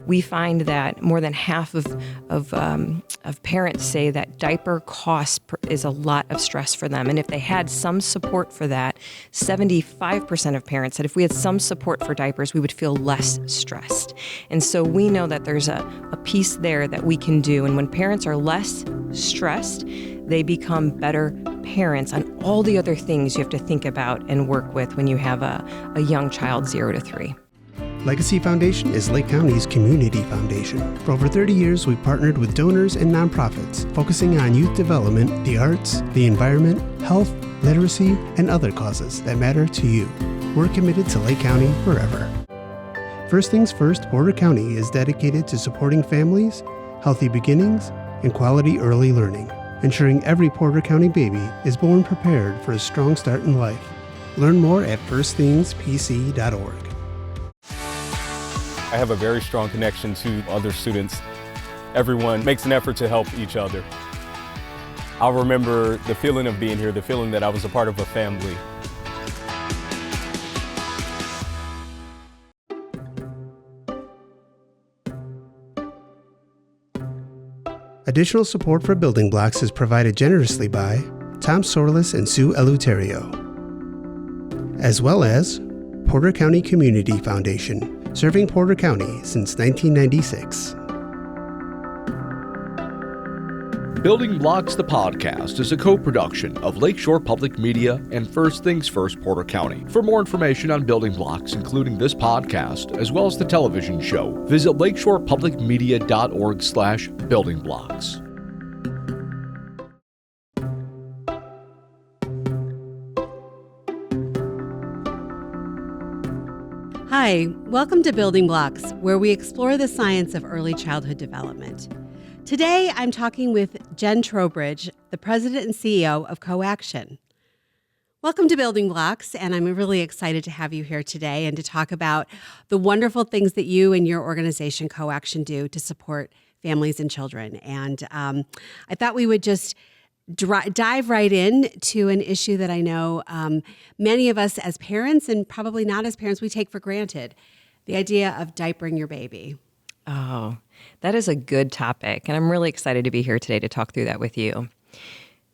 we find that more than half of parents say that diaper cost is a lot of stress for them. And if they had some support for that, 75% of parents said if we had some support for diapers, we would feel less stressed. And so we know that there's a piece there that we can do. And when parents are less stressed, they become better parents on all the other things you have to think about and work with when you have a young child 0 to 3. Legacy Foundation is Lake County's community foundation. For over 30 years, we've partnered with donors and nonprofits, focusing on youth development, the arts, the environment, health, literacy, and other causes that matter to you. We're committed to Lake County forever. First Things First Porter County is dedicated to supporting families, healthy beginnings, and quality early learning, ensuring every Porter County baby is born prepared for a strong start in life. Learn more at firstthingspc.org. I have a very strong connection to other students. Everyone makes an effort to help each other. I'll remember the feeling of being here, the feeling that I was a part of a family. Additional support for Building Blocks is provided generously by Tom Sorlis and Sue Eleuterio, as well as Porter County Community Foundation, serving Porter County since 1996. Building Blocks, the podcast, is a co-production of Lakeshore Public Media and First Things First Porter County. For more information on Building Blocks, including this podcast, as well as the television show, visit lakeshorepublicmedia.org/buildingblocks. Hi, welcome to Building Blocks, where we explore the science of early childhood development. Today, I'm talking with Jen Trowbridge, the president and CEO of CoAction. Welcome to Building Blocks, and I'm really excited to have you here today and to talk about the wonderful things that you and your organization, CoAction, do to support families and children. And I thought we would just dive right in to an issue that I know many of us as parents, and probably not as parents, we take for granted, the idea of diapering your baby. Oh, that is a good topic, and I'm really excited to be here today to talk through that with you.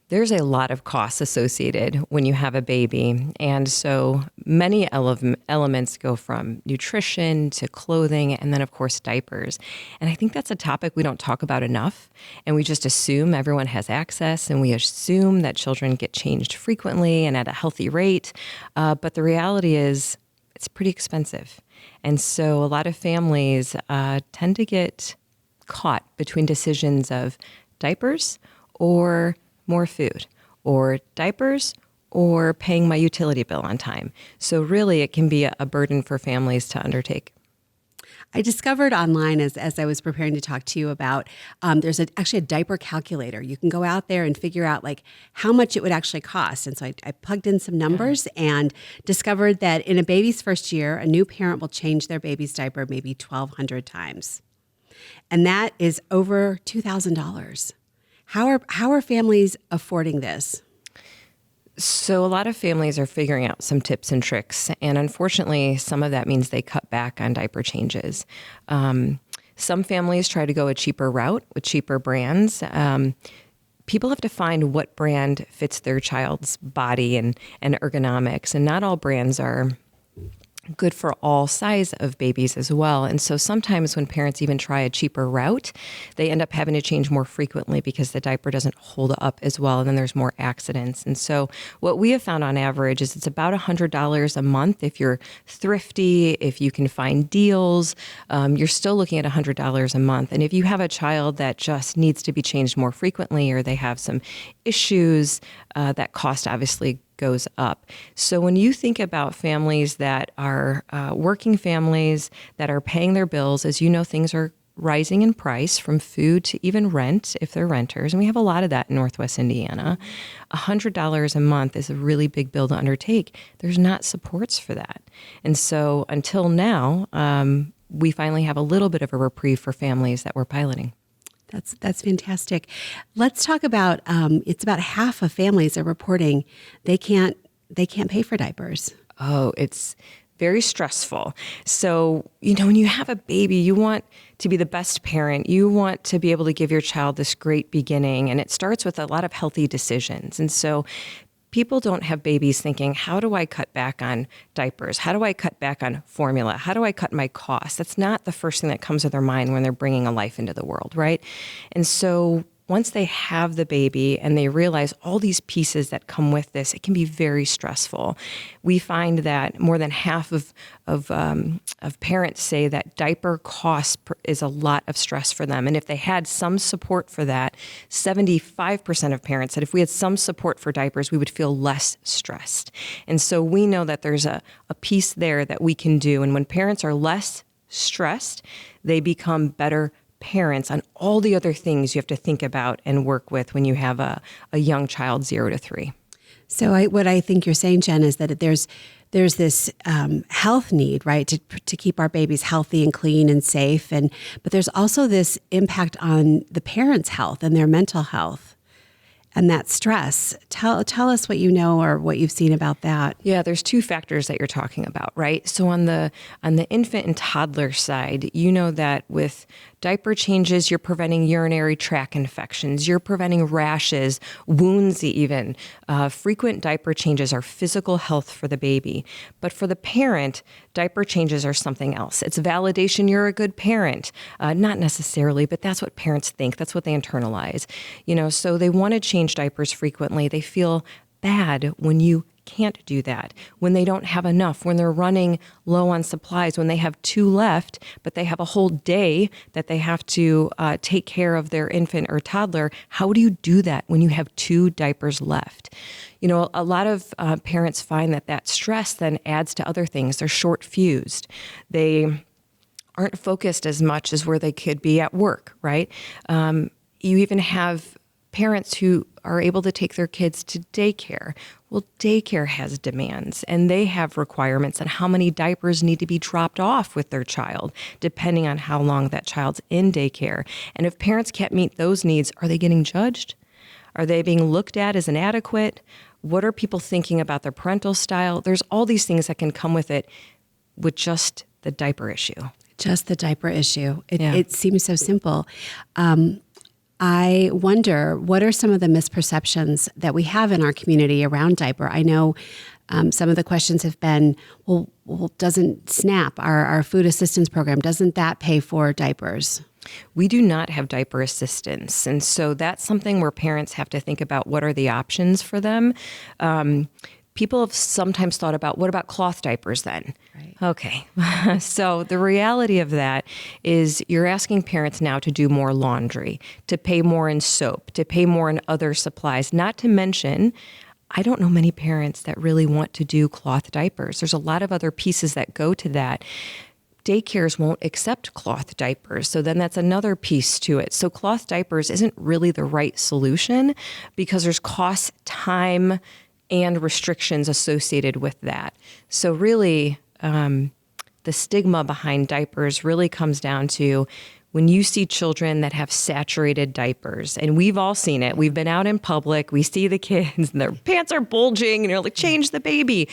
There's a lot of costs associated when you have a baby, and so many elements go from nutrition to clothing and then, of course, diapers. And I think that's a topic we don't talk about enough, and we just assume everyone has access, and we assume that children get changed frequently and at a healthy rate, but the reality is it's pretty expensive. And so a lot of families tend to get caught between decisions of diapers or more food, or diapers or paying my utility bill on time. So really it can be a burden for families to undertake. I discovered online as I was preparing to talk to you about, there's actually a diaper calculator. You can go out there and figure out like how much it would actually cost. And so I plugged in some numbers and discovered that in a baby's first year, a new parent will change their baby's diaper maybe 1,200 times. And that is over $2,000. How are families affording this? So a lot of families are figuring out some tips and tricks, and unfortunately, some of that means they cut back on diaper changes. Some families try to go a cheaper route with cheaper brands. People have to find what brand fits their child's body and ergonomics, and not all brands are good for all size of babies as well. And so sometimes when parents even try a cheaper route, they end up having to change more frequently because the diaper doesn't hold up as well, and then there's more accidents. And so what we have found on average is it's about $100 a month. If you're thrifty, if you can find deals, you're still looking at $100 a month. And if you have a child that just needs to be changed more frequently, or they have some issues, that cost obviously goes up. So when you think about families that are working families that are paying their bills, as you know, things are rising in price from food to even rent if they're renters. And we have a lot of that in Northwest Indiana. $100 a month is a really big bill to undertake. There's not supports for that. And so until now, we finally have a little bit of a reprieve for families that we're piloting. That's fantastic. Let's talk about, it's about half of families are reporting they can't pay for diapers. Oh, it's very stressful. So, when you have a baby, you want to be the best parent. You want to be able to give your child this great beginning. And it starts with a lot of healthy decisions. And so people don't have babies thinking, how do I cut back on diapers? How do I cut back on formula? How do I cut my costs? That's not the first thing that comes to their mind when they're bringing a life into the world, right? And so once they have the baby and they realize all these pieces that come with this, it can be very stressful. We find that more than half of parents say that diaper cost is a lot of stress for them. And if they had some support for that, 75% of parents said if we had some support for diapers, we would feel less stressed. And so we know that there's a piece there that we can do. And when parents are less stressed, they become better parents on all the other things you have to think about and work with when you have a young child 0 to 3. So what I think you're saying, Jen, is that there's this health need, right, to keep our babies healthy and clean and safe, but there's also this impact on the parents' health and their mental health and that stress. Tell us what you know or what you've seen about that. Yeah, there's two factors that you're talking about, right? So on the infant and toddler side, you know that with diaper changes, you're preventing urinary tract infections, you're preventing rashes, wounds even. Frequent diaper changes are physical health for the baby. But for the parent, diaper changes are something else. It's validation you're a good parent. Not necessarily, but that's what parents think. That's what they internalize. So they want to change diapers frequently. They feel bad when you can't do that, when they don't have enough, when they're running low on supplies, when they have 2 left, but they have a whole day that they have to take care of their infant or toddler. How do you do that when you have 2 diapers left? A lot of parents find that stress then adds to other things. They're short-fused. They aren't focused as much as where they could be at work, right? You even have parents who are able to take their kids to daycare. Well, daycare has demands and they have requirements on how many diapers need to be dropped off with their child, depending on how long that child's in daycare. And if parents can't meet those needs, are they getting judged? Are they being looked at as inadequate? What are people thinking about their parental style? There's all these things that can come with it with just the diaper issue. Just the diaper issue. It seems so simple. I wonder, what are some of the misperceptions that we have in our community around diaper? I know some of the questions have been, well doesn't SNAP, our food assistance program, doesn't that pay for diapers? We do not have diaper assistance. And so that's something where parents have to think about what are the options for them. People have sometimes thought about, what about cloth diapers then? Right. Okay. So the reality of that is you're asking parents now to do more laundry, to pay more in soap, to pay more in other supplies, not to mention, I don't know many parents that really want to do cloth diapers. There's a lot of other pieces that go to that. Daycares won't accept cloth diapers. So then that's another piece to it. So cloth diapers isn't really the right solution because there's cost, time, and restrictions associated with that. So really, the stigma behind diapers really comes down to when you see children that have saturated diapers, and we've all seen it. We've been out in public, we see the kids and their pants are bulging and you're like, change the baby.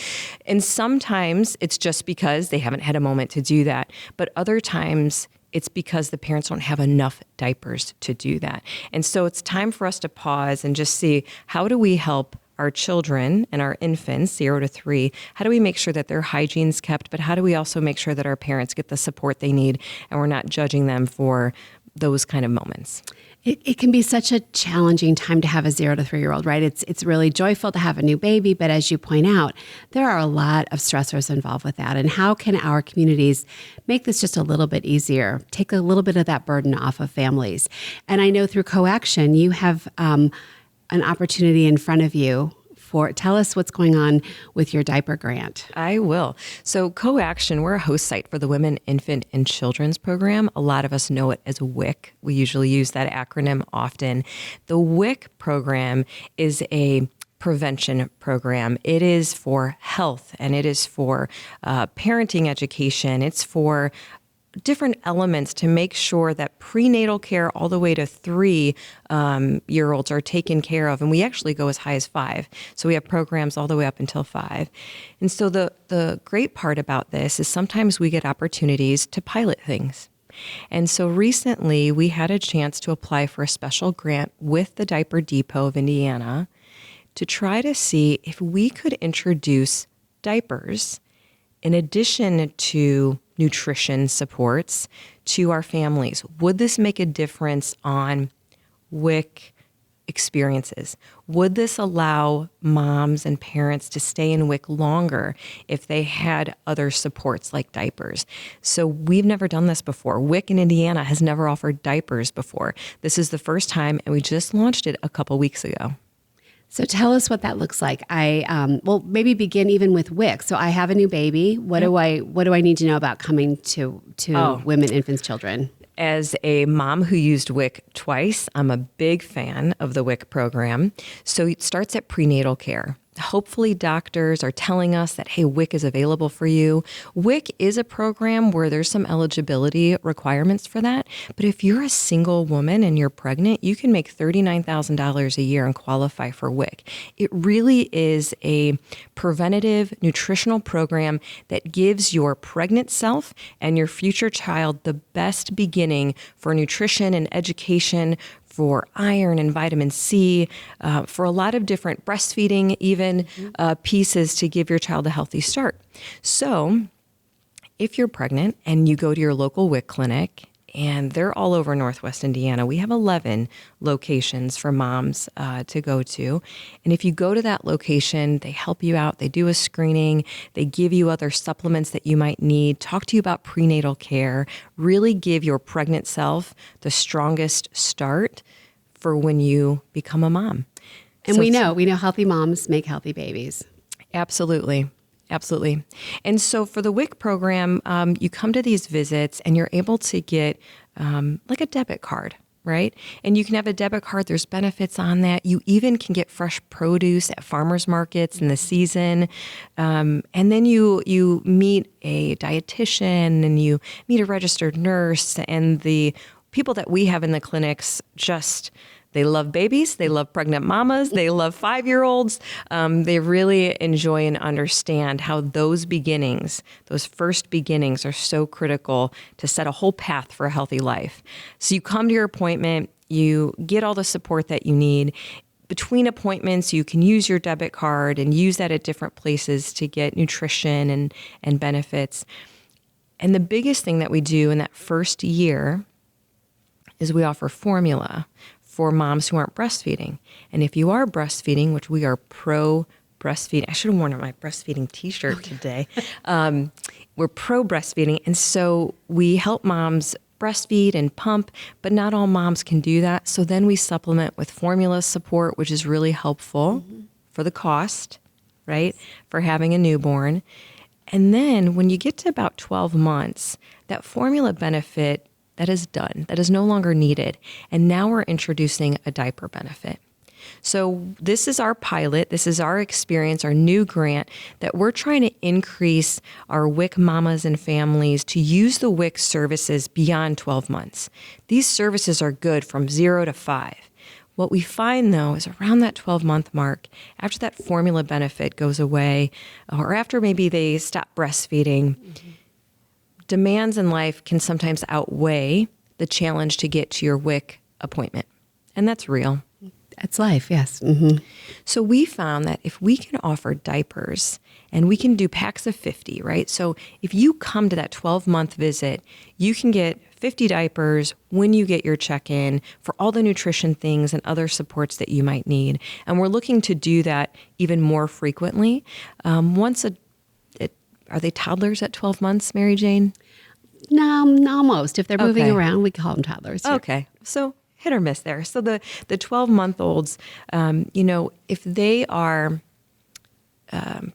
And sometimes it's just because they haven't had a moment to do that. But other times it's because the parents don't have enough diapers to do that. And so it's time for us to pause and just see, how do we help our children and our infants, 0 to 3, how do we make sure that their hygiene's kept, but how do we also make sure that our parents get the support they need and we're not judging them for those kind of moments? It can be such a challenging time to have a 0 to 3-year-old, right? It's really joyful to have a new baby, but as you point out, there are a lot of stressors involved with that. And how can our communities make this just a little bit easier, take a little bit of that burden off of families? And I know through CoAction, you have an opportunity in front of you. Tell us what's going on with your diaper grant. I will. So CoAction, we're a host site for the Women, Infant, and Children's Program. A lot of us know it as WIC. We usually use that acronym often. The WIC program is a prevention program. It is for health and it is for parenting education. It's for different elements to make sure that prenatal care all the way to 3-year-olds are taken care of. And we actually go as high as 5. So we have programs all the way up until 5. And so the great part about this is sometimes we get opportunities to pilot things. And so recently we had a chance to apply for a special grant with the Diaper Depot of Indiana to try to see if we could introduce diapers in addition to nutrition supports to our families. Would this make a difference on WIC experiences? Would this allow moms and parents to stay in WIC longer if they had other supports like diapers? So we've never done this before. WIC in Indiana has never offered diapers before. This is the first time, and we just launched it a couple weeks ago. So tell us what that looks like. Well, maybe begin even with WIC. So I have a new baby. What do I need to know about coming to women, infants, children? As a mom who used WIC twice, I'm a big fan of the WIC program. So it starts at prenatal care. Hopefully doctors are telling us that, hey, WIC is available for you. WIC is a program where there's some eligibility requirements for that. But if you're a single woman and you're pregnant, you can make $39,000 a year and qualify for WIC. It really is a preventative nutritional program that gives your pregnant self and your future child the best beginning for nutrition and education, for iron and vitamin C, for a lot of different breastfeeding, even pieces to give your child a healthy start. So if you're pregnant and you go to your local WIC clinic, and they're all over Northwest Indiana. We have 11 locations for moms to go to. And if you go to that location, they help you out. They do a screening. They give you other supplements that you might need, talk to you about prenatal care, really give your pregnant self the strongest start for when you become a mom. And we know healthy moms make healthy babies. Absolutely. Absolutely. And so for the WIC program, you come to these visits and you're able to get like a debit card, right? And you can have a debit card. There's benefits on that. You even can get fresh produce at farmers markets in the season. And then you meet a dietitian and you meet a registered nurse, and the people that we have in the clinics they love babies. They love pregnant mamas. They love 5-year-olds. They really enjoy and understand how those first beginnings are so critical to set a whole path for a healthy life. So you come to your appointment, you get all the support that you need. Between appointments, you can use your debit card and use that at different places to get nutrition and benefits. And the biggest thing that we do in that first year is we offer formula for moms who aren't breastfeeding. And if you are breastfeeding, which we are pro-breastfeeding, I should have worn my breastfeeding t-shirt today. We're pro-breastfeeding. And so we help moms breastfeed and pump, but not all moms can do that. So then we supplement with formula support, which is really helpful for the cost, right, for having a newborn. And then when you get to about 12 months, that formula benefit that is done, that is no longer needed. And now we're introducing a diaper benefit. So this is our pilot. This is our experience, our new grant that we're trying to increase our WIC mamas and families to use the WIC services beyond 12 months. These services are good from 0 to 5. What we find, though, is around that 12-month mark, after that formula benefit goes away, or after maybe they stop breastfeeding, demands in life can sometimes outweigh the challenge to get to your WIC appointment. And that's real. That's life, yes. So we found that if we can offer diapers, and we can do packs of 50, right? So if you come to that 12-month visit, you can get 50 diapers when you get your check-in for all the nutrition things and other supports that you might need. And we're looking to do that even more frequently. Are they toddlers at 12 months, Mary Jane? No, almost. If they're moving around, we call them toddlers. Yeah. Okay. So hit or miss there. So the 12-month-olds, if they are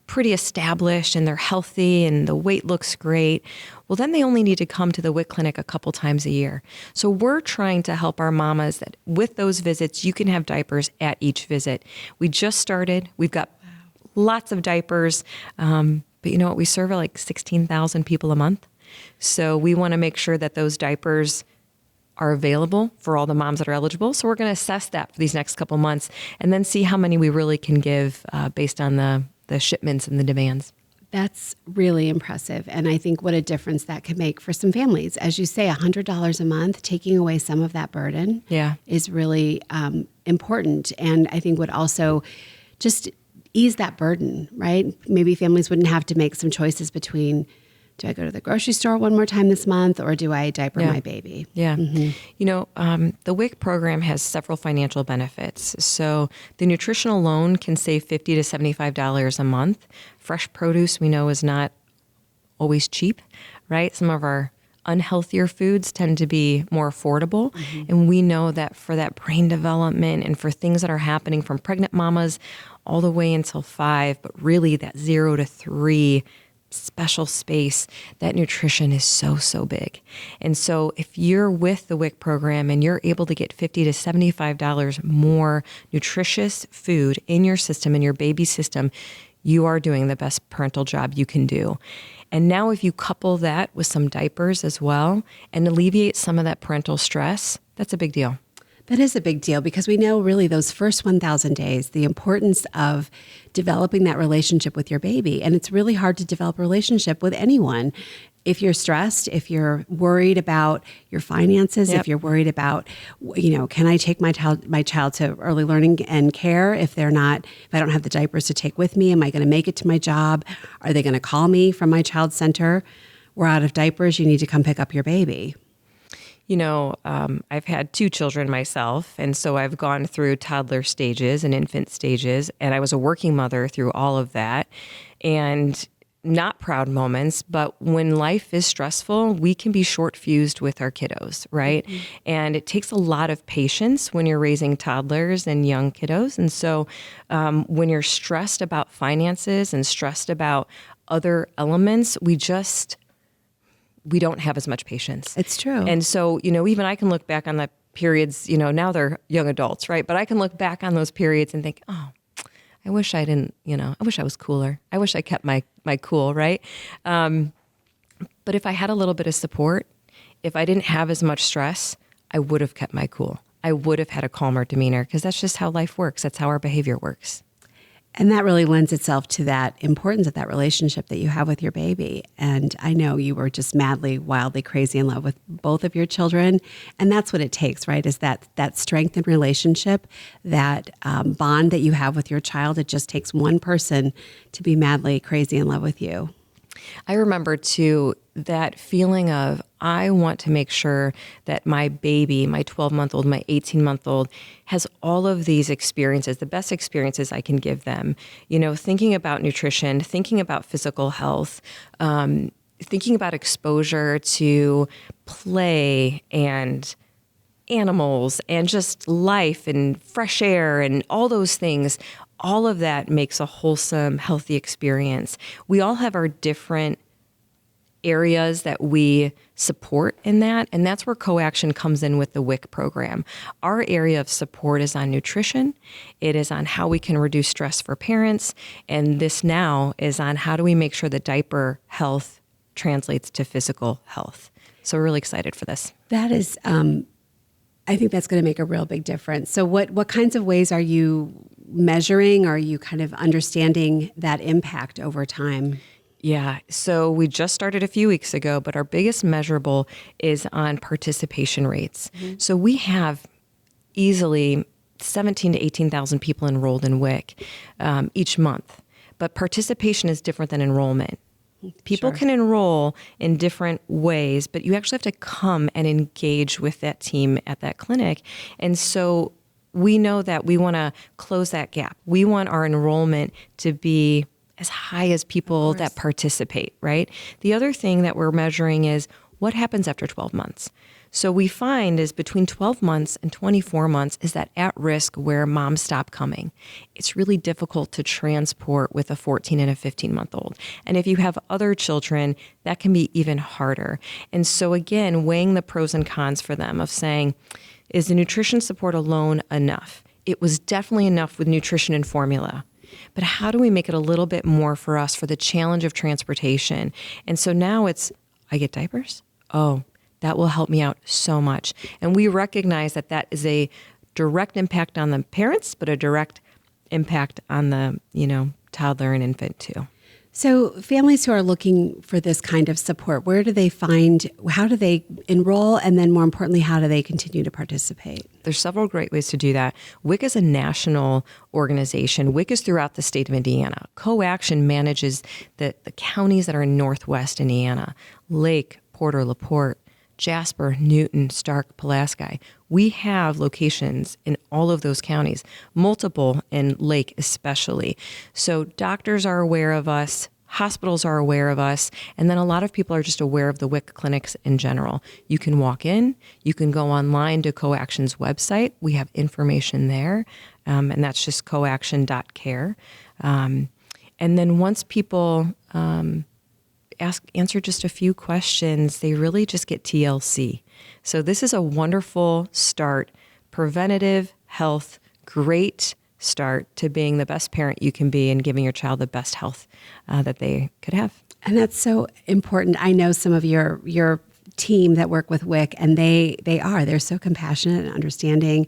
pretty established and they're healthy and the weight looks great, well, then they only need to come to the WIC clinic a couple times a year. So we're trying to help our mamas that with those visits, you can have diapers at each visit. We just started. We've got lots of diapers. But you know what? We serve like 16,000 people a month. So we want to make sure that those diapers are available for all the moms that are eligible. So we're going to assess that for these next couple months and then see how many we really can give based on the shipments and the demands. That's really impressive. And I think what a difference that could make for some families. As you say, $100 a month, taking away some of that burden is really important. And I think would also just ease that burden, right? Maybe families wouldn't have to make some choices between, do I go to the grocery store one more time this month or do I diaper my baby? Yeah. The WIC program has several financial benefits. So the nutritional loan can save $50 to $75 a month. Fresh produce we know is not always cheap, right? Some of our unhealthier foods tend to be more affordable. And we know that for that brain development and for things that are happening from pregnant mamas all the way until 5, but really that 0 to 3 special space, that nutrition is so big. And so if you're with the WIC program and you're able to get $50 to $75 more nutritious food in your system, in your baby system, you are doing the best parental job you can do. And now if you couple that with some diapers as well and alleviate some of that parental stress, that's a big deal. That is a big deal because we know really those first 1,000 days, the importance of developing that relationship with your baby. And it's really hard to develop a relationship with anyone. If you're stressed, if you're worried about your finances, if you're worried about, can I take my child to early learning and care if I don't have the diapers to take with me, am I going to make it to my job? Are they going to call me from my child center? We're out of diapers. You need to come pick up your baby. I've had 2 children myself, and so I've gone through toddler stages and infant stages, and I was a working mother through all of that. And not proud moments, but when life is stressful, we can be short-fused with our kiddos, right? And it takes a lot of patience when you're raising toddlers and young kiddos. And so when you're stressed about finances and stressed about other elements, we don't have as much patience. It's true. And so, even I can look back on the periods, now they're young adults, right? But I can look back on those periods and think, oh, I wish I didn't, I wish I was cooler. I wish I kept my cool, right? But if I had a little bit of support, if I didn't have as much stress, I would have kept my cool. I would have had a calmer demeanor because that's just how life works. That's how our behavior works. And that really lends itself to that importance of that relationship that you have with your baby. And I know you were just madly, wildly crazy in love with both of your children. And that's what it takes, right? Is that strengthened relationship, that bond that you have with your child. It just takes one person to be madly crazy in love with you. I remember too, that feeling of, I want to make sure that my baby, my 12-month-old, my 18-month-old has all of these experiences, the best experiences I can give them. Thinking about nutrition, thinking about physical health, thinking about exposure to play and animals and just life and fresh air and all those things. All of that makes a wholesome, healthy experience. We all have our different areas that we support in that, and that's where CoAction comes in with the WIC program. Our area of support is on nutrition. It is on how we can reduce stress for parents, and this now is on how do we make sure that diaper health translates to physical health. So we're really excited for this. That is, I think that's going to make a real big difference. So what kinds of ways are you measuring? Are you kind of understanding that impact over time? Yeah. So we just started a few weeks ago, but our biggest measurable is on participation rates. So we have easily 17,000 to 18,000 people enrolled in WIC each month. But participation is different than enrollment. People can enroll in different ways, but you actually have to come and engage with that team at that clinic. And so we know that we want to close that gap. We want our enrollment to be as high as people that participate, right? The other thing that we're measuring is what happens after 12 months. So we find is between 12 months and 24 months is that at risk where moms stop coming. It's really difficult to transport with a 14 and a 15-month-old. And if you have other children, that can be even harder. And so again, weighing the pros and cons for them of saying, is the nutrition support alone enough? It was definitely enough with nutrition and formula. But how do we make it a little bit more for us for the challenge of transportation? And so now it's, I get diapers? Oh, that will help me out so much. And we recognize that that is a direct impact on the parents, but a direct impact on the, toddler and infant too. So families who are looking for this kind of support, where do they find, how do they enroll, and then more importantly, how do they continue to participate? There's several great ways to do that. WIC is a national organization. WIC is throughout the state of Indiana. CoAction manages the counties that are in northwest Indiana: Lake, Porter, LaPorte, Jasper, Newton, Stark, Pulaski. We have locations in all of those counties, multiple in Lake especially. So doctors are aware of us, hospitals are aware of us, and then a lot of people are just aware of the WIC clinics in general. You can walk in, you can go online to CoAction's website. We have information there, and that's just CoAction.Care. And then once people answer just a few questions, they really just get TLC. So this is a wonderful start, preventative health, great start to being the best parent you can be and giving your child the best health that they could have. And that's so important. I know some of your team that work with WIC, and they're so compassionate and understanding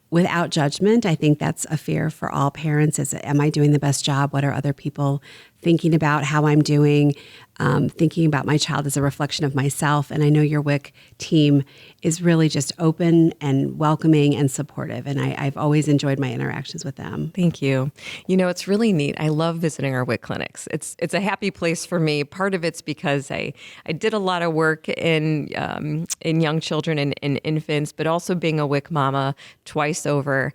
without judgment. I think that's a fear for all parents is, am I doing the best job? What are other people thinking about how I'm doing? Thinking about my child as a reflection of myself. And I know your WIC team is really just open and welcoming and supportive. And I've always enjoyed my interactions with them. Thank you. It's really neat. I love visiting our WIC clinics. It's a happy place for me. Part of it's because I did a lot of work in young children and infants, but also being a WIC mama twice over.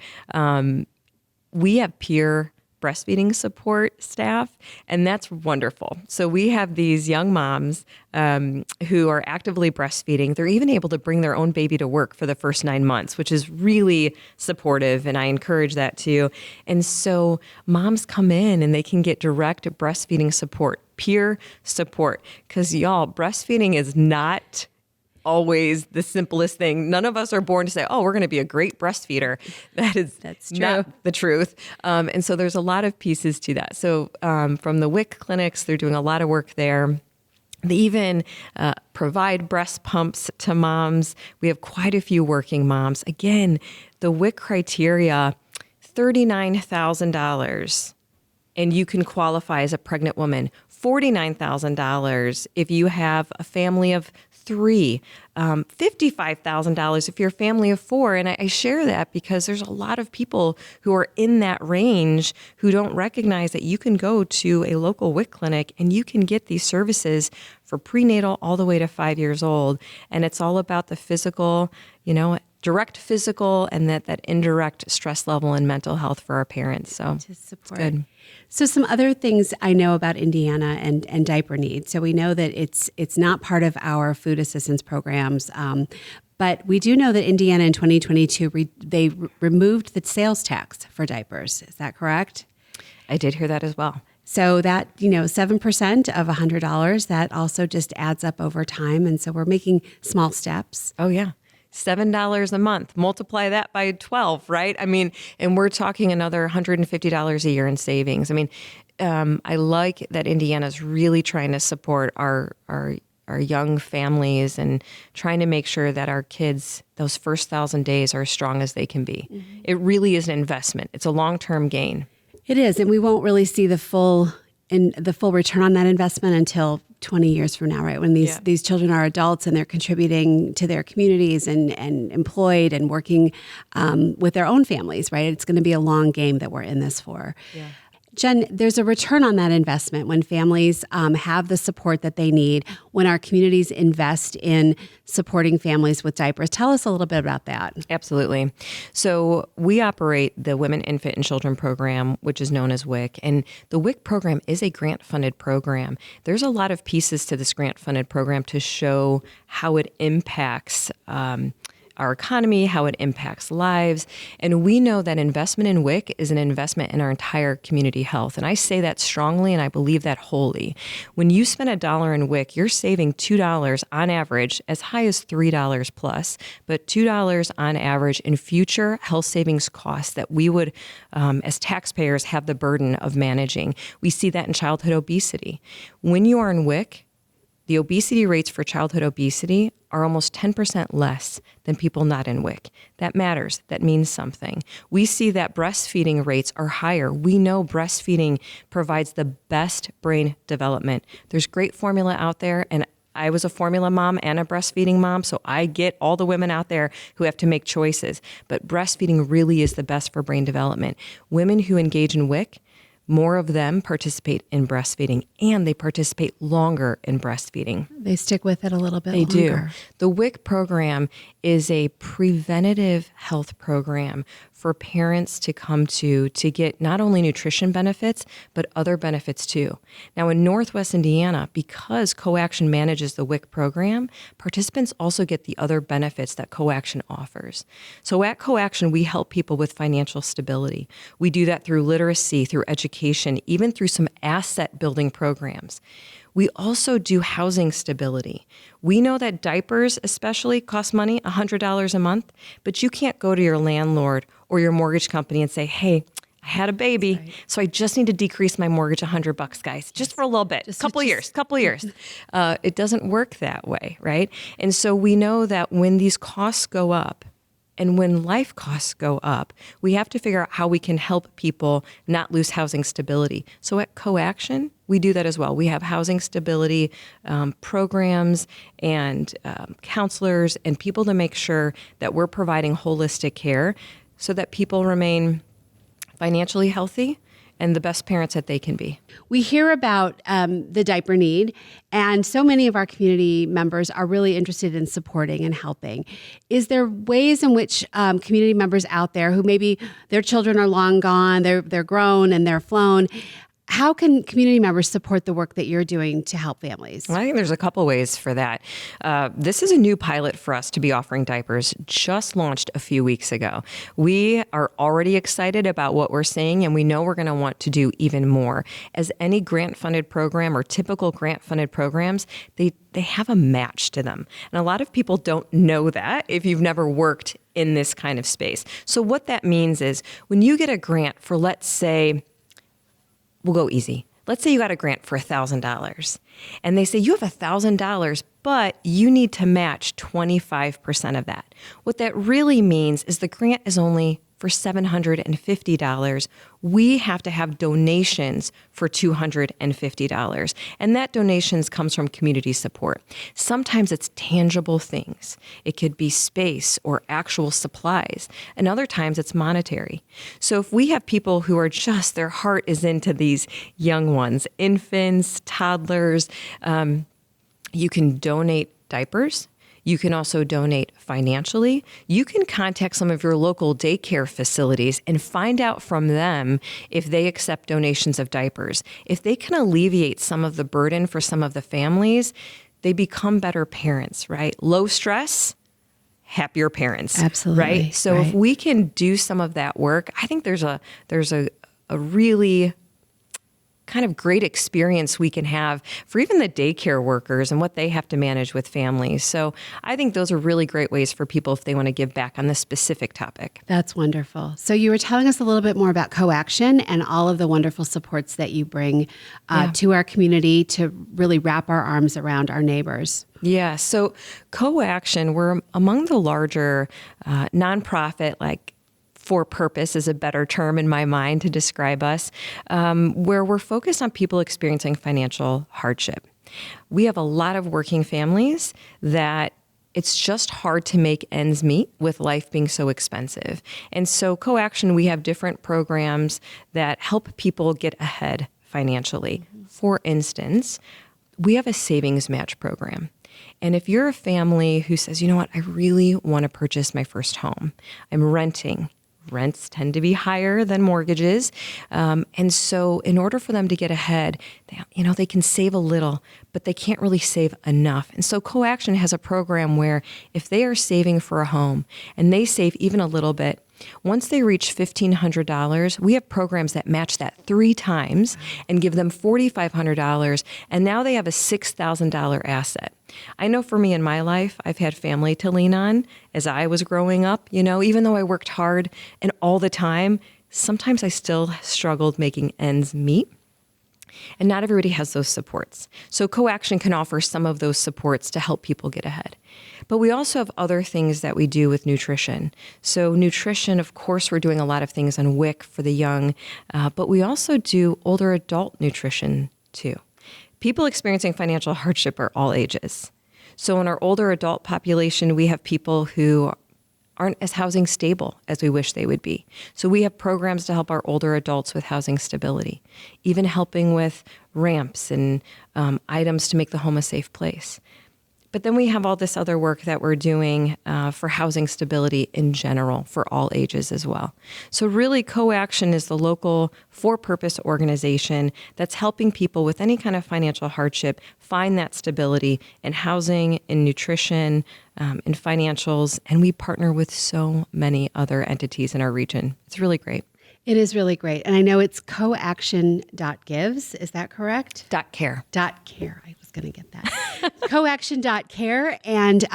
We have peer breastfeeding support staff, and that's wonderful. So we have these young moms who are actively breastfeeding. They're even able to bring their own baby to work for the first 9 months, which is really supportive, and I encourage that too. And so moms come in and they can get direct breastfeeding support, peer support, because y'all, breastfeeding is not always the simplest thing. None of us are born to say, oh, we're going to be a great breastfeeder. That's true. Not the truth. And so there's a lot of pieces to that. So from the WIC clinics, they're doing a lot of work there. They even provide breast pumps to moms. We have quite a few working moms. Again, the WIC criteria, $39,000, and you can qualify as a pregnant woman. $49,000 if you have a family of 3, $55,000 if you're a family of 4. And I share that because there's a lot of people who are in that range who don't recognize that you can go to a local WIC clinic and you can get these services for prenatal all the way to 5 years old. And it's all about the physical, direct physical and that indirect stress level and mental health for our parents. So to support. It's good. So some other things I know about Indiana and diaper needs. So we know that it's not part of our food assistance programs, but we do know that Indiana in 2022, they removed the sales tax for diapers. Is that correct? I did hear that as well. So that, 7% of $100, that also just adds up over time. And so we're making small steps. Oh, yeah. $7 a month, multiply that by 12, right? And we're talking another $150 a year in savings. I like that Indiana's really trying to support our young families and trying to make sure that our kids, those first 1,000 days, are as strong as they can be. Mm-hmm. It really is an investment. It's a long-term gain. It is, and we won't really see the full return on that investment until 20 years from now, right? When these children are adults and they're contributing to their communities and employed and working with their own families, right? It's going to be a long game that we're in this for. Yeah. Jen, there's a return on that investment when families have the support that they need, when our communities invest in supporting families with diapers. Tell us a little bit about that. Absolutely. So we operate the Women, Infant, and Children program, which is known as WIC. And the WIC program is a grant-funded program. There's a lot of pieces to this grant-funded program to show how it impacts our economy, how it impacts lives. And we know that investment in WIC is an investment in our entire community health. And I say that strongly, and I believe that wholly. When you spend $1 in WIC, you're saving $2 on average, as high as $3 plus, but $2 on average in future health savings costs that we would, as taxpayers, have the burden of managing. We see that in childhood obesity. When you are in WIC, the obesity rates for childhood obesity are almost 10% less than people not in WIC. That matters. That means something. We see that breastfeeding rates are higher. We know breastfeeding provides the best brain development. There's great formula out there, and I was a formula mom and a breastfeeding mom, so I get all the women out there who have to make choices. But breastfeeding really is the best for brain development. Women who engage in WIC, more of them participate in breastfeeding, and they participate longer in breastfeeding. They stick with it a little bit They longer. do. The WIC program is a preventative health program for parents to come to get not only nutrition benefits, but other benefits too. Now in Northwest Indiana, because CoAction manages the WIC program, participants also get the other benefits that CoAction offers. So at CoAction, we help people with financial stability. We do that through literacy, through education, even through some asset building programs. We also do housing stability. We know that diapers especially cost money, $100 a month, but you can't go to your landlord or your mortgage company and say, hey, I had a baby, so I just need to decrease my mortgage $100, guys, just for a little bit, couple years. It doesn't work that way, right? And so we know that when these costs go up, and when life costs go up, we have to figure out how we can help people not lose housing stability. So at CoAction, we do that as well. We have housing stability programs and counselors and people to make sure that we're providing holistic care so that people remain financially healthy and the best parents that they can be. We hear about the diaper need, and so many of our community members are really interested in supporting and helping. Is there ways in which community members out there who maybe their children are long gone, they're grown and they're flown, how can community members support the work that you're doing to help families? Well, I think there's a couple ways for that. This is a new pilot for us to be offering diapers, just launched a few weeks ago. We are already excited about what we're seeing, and we know we're going to want to do even more. As any grant-funded program or typical grant-funded programs, they have a match to them. And a lot of people don't know that if you've never worked in this kind of space. So what that means is when you get a grant for, let's say, we'll go easy. Let's say you got a grant for $1,000 and they say you have $1,000, but you need to match 25% of that. What that really means is the grant is only for $750. We have to have donations for $250. And that donations comes from community support. Sometimes it's tangible things. It could be space or actual supplies. And other times it's monetary. So if we have people who are just, their heart is into these young ones, infants, toddlers, you can donate diapers. You can also donate financially. You can contact some of your local daycare facilities and find out from them if they accept donations of diapers. If they can alleviate some of the burden for some of the families, they become better parents, right? Low stress, happier parents. Absolutely. Right? So if we can do some of that work, I think there's a really kind of great experience we can have for even the daycare workers and what they have to manage with families. So I think those are really great ways for people if they want to give back on this specific topic. That's wonderful. So you were telling us a little bit more about CoAction and all of the wonderful supports that you bring to our community to really wrap our arms around our neighbors. Yeah, so CoAction, we're among the larger nonprofit, like for purpose is a better term in my mind to describe us, where we're focused on people experiencing financial hardship. We have a lot of working families that it's just hard to make ends meet with life being so expensive. And so CoAction, we have different programs that help people get ahead financially. For instance, we have a savings match program. And if you're a family who says, you know what, I really want to purchase my first home, I'm renting. Rents tend to be higher than mortgages. And so in order for them to get ahead, they can save a little, but they can't really save enough. And so CoAction has a program where if they are saving for a home and they save even a little bit, once they reach $1,500, we have programs that match that 3 times and give them $4,500. And now they have a $6,000 asset. I know for me in my life, I've had family to lean on as I was growing up, even though I worked hard and all the time, sometimes I still struggled making ends meet. And not everybody has those supports. So CoAction can offer some of those supports to help people get ahead. But we also have other things that we do with nutrition. So nutrition, of course, we're doing a lot of things on WIC for the young, but we also do older adult nutrition too. People experiencing financial hardship are all ages. So in our older adult population, we have people who aren't as housing stable as we wish they would be. So we have programs to help our older adults with housing stability, even helping with ramps and items to make the home a safe place. But then we have all this other work that we're doing for housing stability in general for all ages as well. So really, CoAction is the local for-purpose organization that's helping people with any kind of financial hardship find that stability in housing, in nutrition, in financials, and we partner with so many other entities in our region. It's really great. It is really great. And I know it's coaction.gives. Is that correct? .care. .care. I was going to get that. coaction.care. And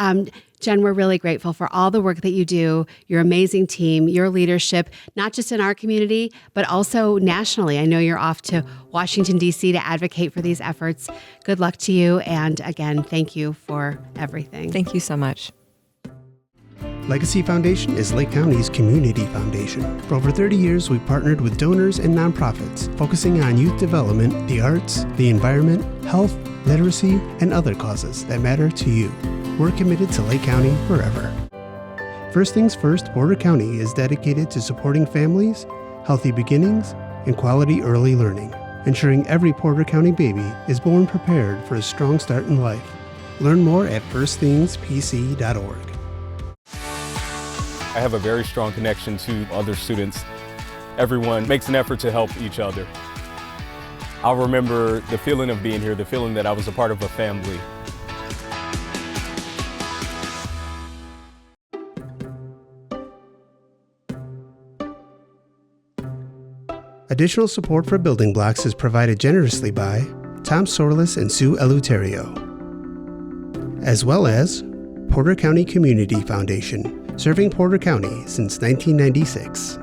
Jen, we're really grateful for all the work that you do, your amazing team, your leadership, not just in our community, but also nationally. I know you're off to Washington, D.C. to advocate for these efforts. Good luck to you. And again, thank you for everything. Thank you so much. Legacy Foundation is Lake County's community foundation. For over 30 years, we've partnered with donors and nonprofits, focusing on youth development, the arts, the environment, health, literacy, and other causes that matter to you. We're committed to Lake County forever. First Things First Porter County is dedicated to supporting families, healthy beginnings, and quality early learning, ensuring every Porter County baby is born prepared for a strong start in life. Learn more at firstthingspc.org. I have a very strong connection to other students. Everyone makes an effort to help each other. I'll remember the feeling of being here, the feeling that I was a part of a family. Additional support for Building Blocks is provided generously by Tom Sorlis and Sue Eleuterio, as well as Porter County Community Foundation, serving Porter County since 1996.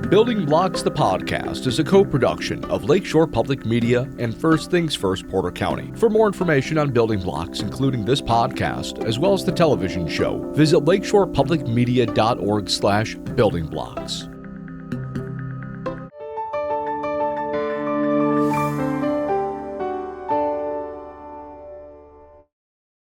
Building Blocks the Podcast is a co-production of Lakeshore Public Media and First Things First Porter County. For more information on Building Blocks, including this podcast, as well as the television show, visit lakeshorepublicmedia.org/buildingblocks.